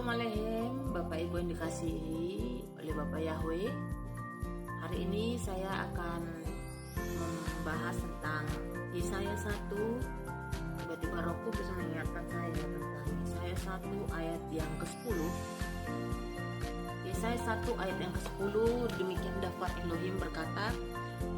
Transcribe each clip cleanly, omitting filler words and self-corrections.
Assalamualaikum Bapak Ibu yang dikasihi oleh Bapak Yahweh. Hari ini saya akan membahas tentang Yesaya 1. Tiba-tiba Rohku bisa mengingatkan saya tentang Yesaya 1 ayat yang ke-10. Yesaya 1 ayat yang ke-10, demikian dapat Elohim berkata,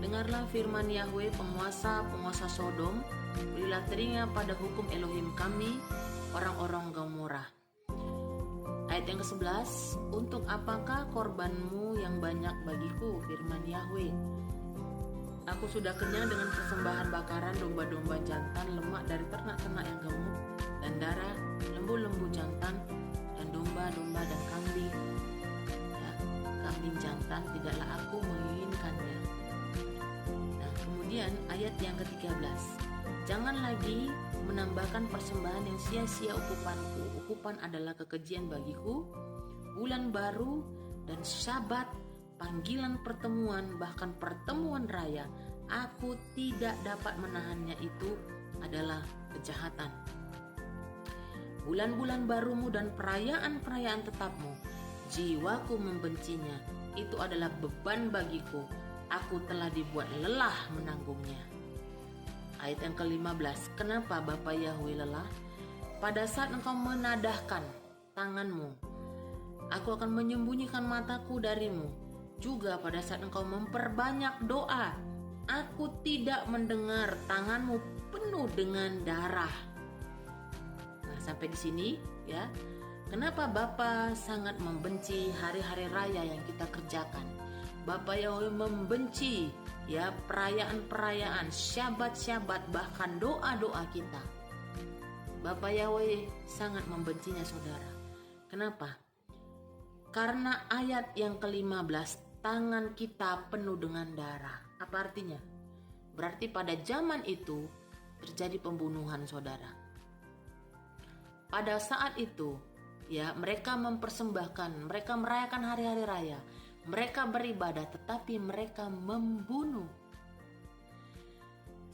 dengarlah firman Yahweh penguasa Sodom, berilah telinga pada hukum Elohim kami, orang-orang Gomora. Ayat yang ke-11, untuk apakah korbanmu yang banyak bagiku, firman Yahweh? Aku sudah kenyang dengan persembahan bakaran domba-domba jantan, lemak dari ternak-ternak yang gemuk, dan darah lembu-lembu jantan, dan domba-domba dan kambing. Ya, kambing jantan tidaklah aku menginginkannya. Nah, kemudian ayat yang ke-13, jangan lagi menambahkan persembahan yang sia-sia ukupanku. Ukupan adalah kekejian bagiku, bulan baru dan Syabat, panggilan pertemuan, bahkan pertemuan raya. Aku tidak dapat menahannya, itu adalah kejahatan. Bulan-bulan barumu dan perayaan-perayaan tetapmu, jiwaku membencinya. Itu adalah beban bagiku. Aku telah dibuat lelah menanggungnya. Ayat yang ke-15, kenapa Bapa Yahweh lelah? Pada saat engkau menadahkan tanganmu, aku akan menyembunyikan mataku darimu. Juga pada saat engkau memperbanyak doa, aku tidak mendengar, tanganmu penuh dengan darah. Nah, sampai di sini ya. Kenapa Bapa sangat membenci hari-hari raya yang kita kerjakan? Bapa Yahweh membenci ya perayaan-perayaan, syabat-syabat, bahkan doa-doa kita. Bapa Yahweh sangat membencinya, saudara. Kenapa? Karena ayat yang ke-15, tangan kita penuh dengan darah. Apa artinya? Berarti pada zaman itu terjadi pembunuhan, saudara. Pada saat itu ya, mereka mempersembahkan, mereka merayakan hari-hari raya, mereka beribadah, tetapi mereka membunuh.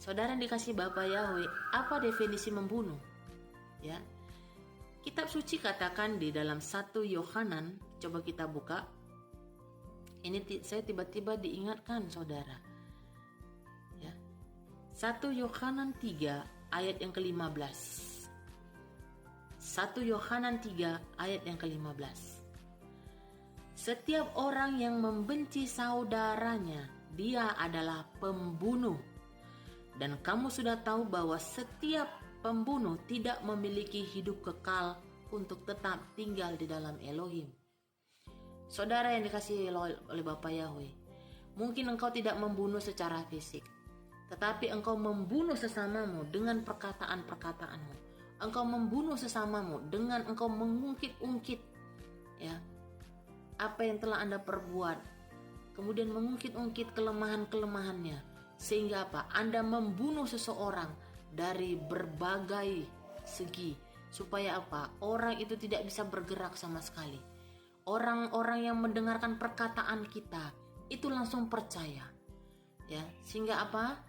Saudara yang dikasihi Bapa Yahweh, apa definisi membunuh? Ya, kitab suci katakan di dalam 1 Yohanan, coba kita buka. Ini saya tiba-tiba diingatkan, saudara. Ya, 1 Yohanan 3 ayat yang ke-15. 1 Yohanan 3 ayat yang ke-15. Setiap orang yang membenci saudaranya, dia adalah pembunuh. Dan kamu sudah tahu bahwa setiap pembunuh tidak memiliki hidup kekal untuk tetap tinggal di dalam Elohim. Saudara yang dikasihi oleh Bapa Yahweh, mungkin engkau tidak membunuh secara fisik, tetapi engkau membunuh sesamamu dengan perkataan-perkataanmu. Engkau membunuh sesamamu dengan engkau mengungkit-ungkit ya apa yang telah Anda perbuat, kemudian mengungkit-ungkit kelemahan-kelemahannya, sehingga apa? Anda membunuh seseorang dari berbagai segi, supaya apa? Orang itu tidak bisa bergerak sama sekali. Orang-orang yang mendengarkan perkataan kita itu langsung percaya, ya, sehingga apa?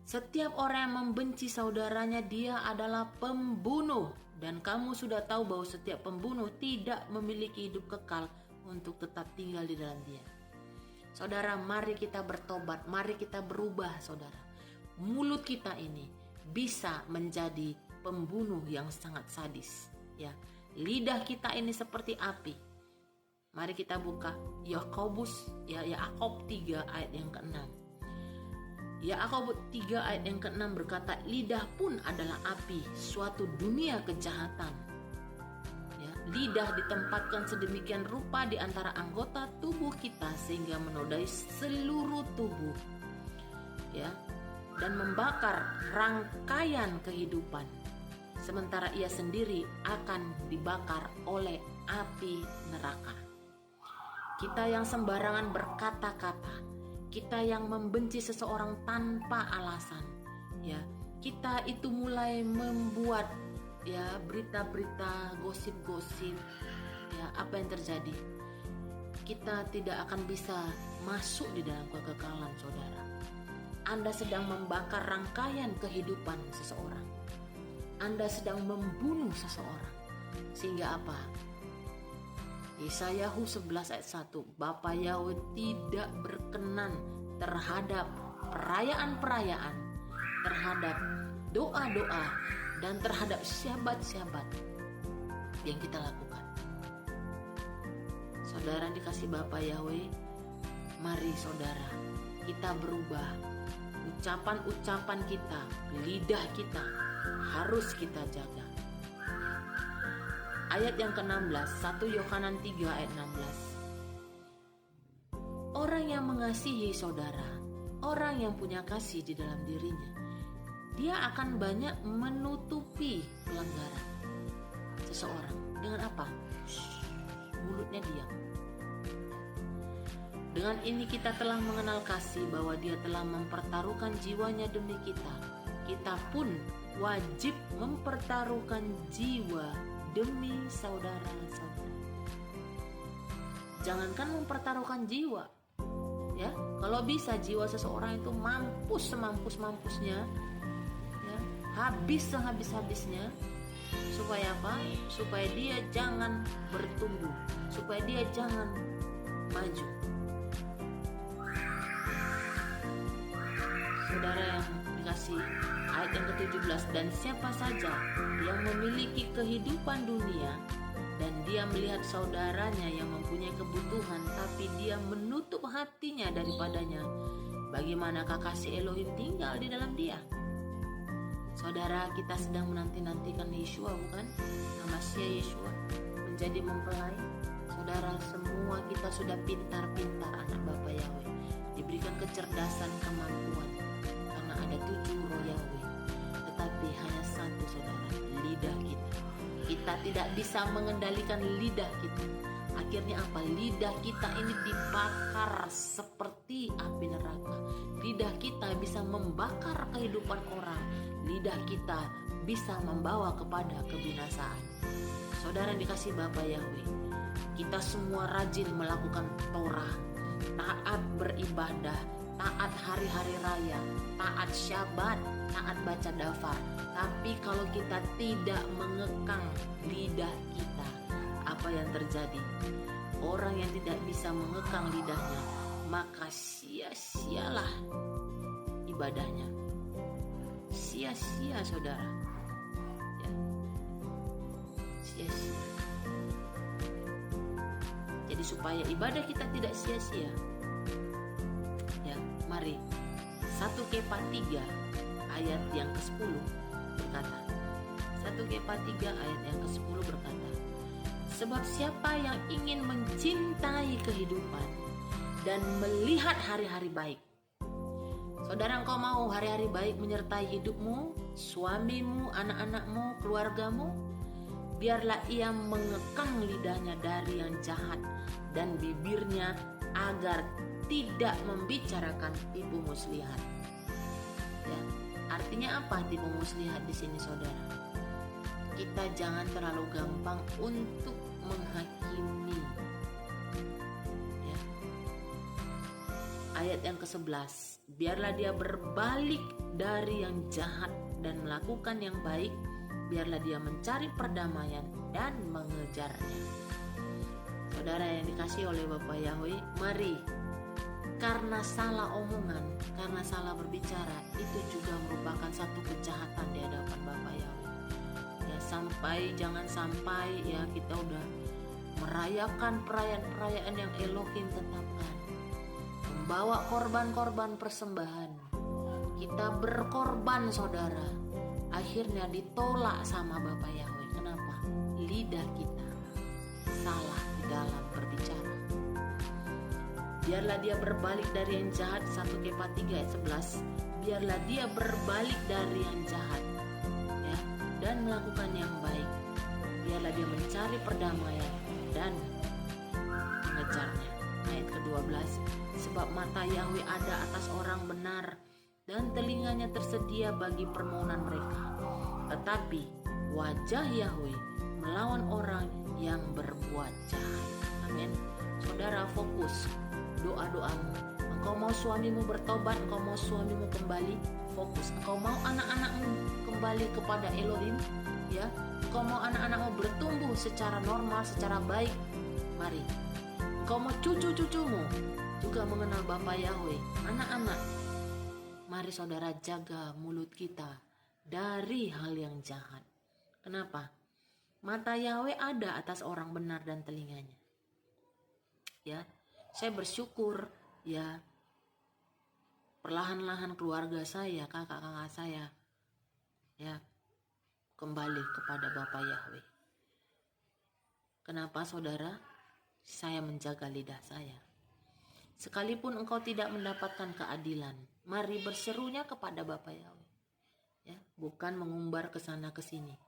Setiap orang yang membenci saudaranya, dia adalah pembunuh. Dan kamu sudah tahu bahwa setiap pembunuh tidak memiliki hidup kekal untuk tetap tinggal di dalam dia. Saudara, mari kita bertobat, mari kita berubah, saudara. Mulut kita ini bisa menjadi pembunuh yang sangat sadis, ya. Lidah kita ini seperti api. Mari kita buka Yakob 3 ayat yang ke-6. Yakob 3 ayat yang ke-6 berkata, lidah pun adalah api, suatu dunia kejahatan. Ya, lidah ditempatkan sedemikian rupa di antara anggota tubuh kita sehingga menodai seluruh tubuh. Ya, dan membakar rangkaian kehidupan, sementara ia sendiri akan dibakar oleh api neraka. Kita yang sembarangan berkata-kata, kita yang membenci seseorang tanpa alasan, ya, kita itu mulai membuat ya berita-berita, gosip-gosip, ya, apa yang terjadi? Kita tidak akan bisa masuk di dalam kekekalan, saudara. Anda sedang membakar rangkaian kehidupan seseorang. Anda sedang membunuh seseorang. Sehingga apa? Yesaya 11 ayat 1, Bapa Yahweh tidak berkenan terhadap perayaan-perayaan, terhadap doa-doa, dan terhadap syabat-syabat yang kita lakukan. Saudara dikasih Bapa Yahweh, mari saudara kita berubah. Ucapan-ucapan kita, lidah kita harus kita jaga. Ayat yang ke-16, 1 Yohanan 3 ayat 16. Orang yang mengasihi saudara, orang yang punya kasih di dalam dirinya, dia akan banyak menutupi pelanggaran seseorang. Dengan apa? Mulutnya diam. Dengan ini kita telah mengenal kasih, bahwa dia telah mempertaruhkan jiwanya demi kita. Kita pun wajib mempertaruhkan jiwa demi saudara-saudara. Jangankan mempertaruhkan jiwa, ya. Kalau bisa jiwa seseorang itu mampus semampus-mampusnya, ya, habis sehabis-habisnya, supaya apa? Supaya dia jangan bertumbuh, supaya dia jangan maju. Saudara yang dikasih, ayat yang ke-17, dan siapa saja yang memiliki kehidupan dunia dan dia melihat saudaranya yang mempunyai kebutuhan tapi dia menutup hatinya daripadanya, bagaimanakah kasih Elohim tinggal di dalam dia? Saudara, kita sedang menanti-nantikan Yeshua, bukan? Masya Yeshua menjadi mempelai. Saudara, semua kita sudah pintar-pintar anak Bapa Yahweh, diberikan kecerdasan, kemampuan, karena ada 7 roh Yahweh. Tetapi hanya satu, saudara, lidah kita. Kita tidak bisa mengendalikan lidah kita. Akhirnya apa? Lidah kita ini dibakar seperti api neraka. Lidah kita bisa membakar kehidupan orang. Lidah kita bisa membawa kepada kebinasaan. Saudara dikasih Bapa Yahweh, kita semua rajin melakukan Torah, taat beribadah, taat hari-hari raya, taat syabat, taat baca dafar. Tapi kalau kita tidak mengekang lidah kita, apa yang terjadi? Orang yang tidak bisa mengekang lidahnya, maka sia-sialah ibadahnya. Sia-sia, saudara, ya. Sia-sia. Jadi supaya ibadah kita tidak sia-sia, ya, mari 1 Kefa 3 ayat yang ke-10 berkata, 1 Kefa 3 ayat yang ke-10 berkata, sebab siapa yang ingin mencintai kehidupan dan melihat hari-hari baik. Saudara, engkau mau hari-hari baik menyertai hidupmu, suamimu, anak-anakmu, keluargamu? Biarlah ia mengekang lidahnya dari yang jahat dan bibirnya agar tidak membicarakan tipu muslihat. Ya, artinya apa tipu muslihat di sini, saudara? Kita jangan terlalu gampang untuk menghakimi. Ya. Ayat yang ke-11, biarlah dia berbalik dari yang jahat dan melakukan yang baik. Biarlah dia mencari perdamaian dan mengejarnya. Saudara yang dikasih oleh Bapa Yahweh, mari, karena salah omongan, karena salah berbicara, itu juga merupakan satu kejahatan di hadapan Bapa Yahweh. Ya, jangan sampai ya kita udah merayakan perayaan-perayaan yang Elohim tetapkan, membawa korban-korban persembahan, kita berkorban, saudara, akhirnya ditolak sama Bapa Yahweh. Kenapa? Lidah kita salah di dalam berbicara. Biarlah dia berbalik dari yang jahat, 1 Kefa 3 ayat 11. Biarlah dia berbalik dari yang jahat, ya, dan melakukan yang baik. Biarlah dia mencari perdamaian dan mengejarnya. Ayat ke-12, sebab mata Yahweh ada atas orang benar dan telinganya tersedia bagi permohonan mereka. Tetapi wajah Yahweh melawan orang yang berbuat jahat. Amin. Saudara, fokus doa-doamu. Engkau mau suamimu bertobat, engkau mau suamimu kembali, fokus. Engkau mau anak-anakmu kembali kepada Elohim, ya. Engkau mau anak-anakmu bertumbuh secara normal, secara baik, mari. Engkau mau cucu-cucumu juga mengenal Bapa Yahweh. Anak-anak, mari saudara jaga mulut kita dari hal yang jahat. Kenapa? Mata Yahweh ada atas orang benar dan telinganya. Ya, saya bersyukur ya, perlahan-lahan keluarga saya, kakak-kakak saya ya kembali kepada Bapa Yahweh. Kenapa saudara? Saya menjaga lidah saya. Sekalipun engkau tidak mendapatkan keadilan, mari berserunya kepada Bapa Yahweh. Ya, bukan mengumbar ke sana ke sini.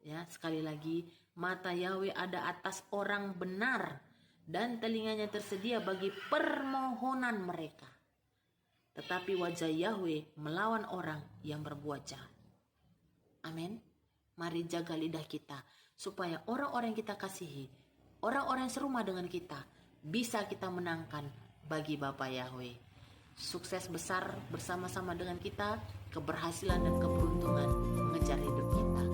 Ya, sekali lagi, mata Yahweh ada atas orang benar dan telinganya tersedia bagi permohonan mereka. Tetapi wajah Yahweh melawan orang yang berbuat jahat. Amin. Mari jaga lidah kita supaya orang-orang yang kita kasihi, orang-orang yang serumah dengan kita, bisa kita menangkan bagi Bapa Yahweh. Sukses besar bersama-sama dengan kita, keberhasilan dan keberuntungan mengejar hidup kita.